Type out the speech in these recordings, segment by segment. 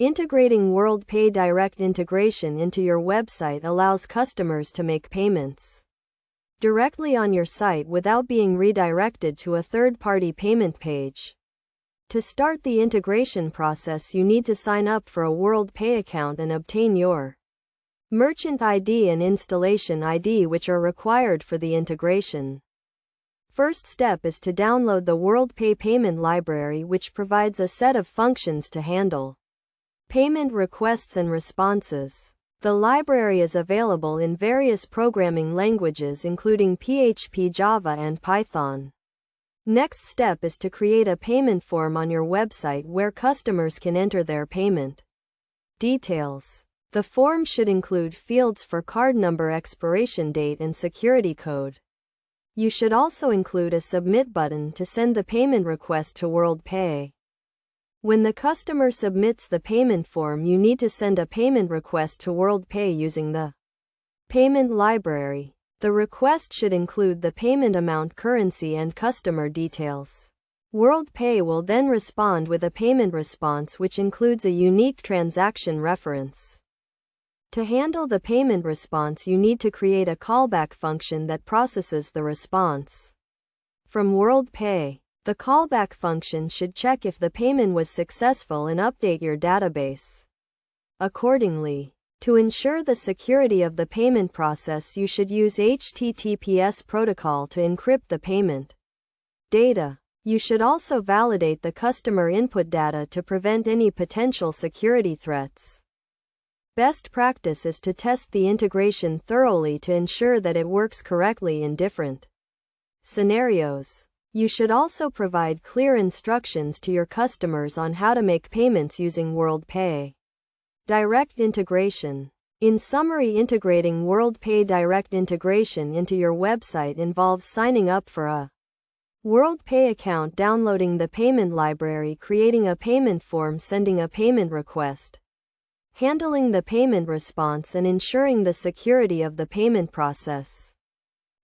Integrating WorldPay direct integration into your website allows customers to make payments directly on your site without being redirected to a third-party payment page. To start the integration process, you need to sign up for a WorldPay account and obtain your merchant ID and installation ID, which are required for the integration. First step is to download the WorldPay payment library, which provides a set of functions to handle payment requests and responses. The library is available in various programming languages including PHP, Java, and Python. Next step is to create a payment form on your website where customers can enter their payment details. The form should include fields for card number, expiration date, and security code. You should also include a submit button to send the payment request to WorldPay. When the customer submits the payment form, you need to send a payment request to WorldPay using the payment library. The request should include the payment amount, currency, and customer details. WorldPay will then respond with a payment response which includes a unique transaction reference. To handle the payment response, you need to create a callback function that processes the response from WorldPay. The callback function should check if the payment was successful and update your database accordingly. To ensure the security of the payment process, you should use HTTPS protocol to encrypt the payment data. You should also validate the customer input data to prevent any potential security threats. Best practice is to test the integration thoroughly to ensure that it works correctly in different scenarios. You should also provide clear instructions to your customers on how to make payments using WorldPay direct integration. In summary, integrating WorldPay direct integration into your website involves signing up for a WorldPay account, downloading the payment library, creating a payment form, sending a payment request, handling the payment response, and ensuring the security of the payment process.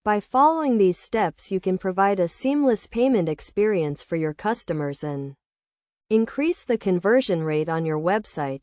By following these steps, you can provide a seamless payment experience for your customers and increase the conversion rate on your website.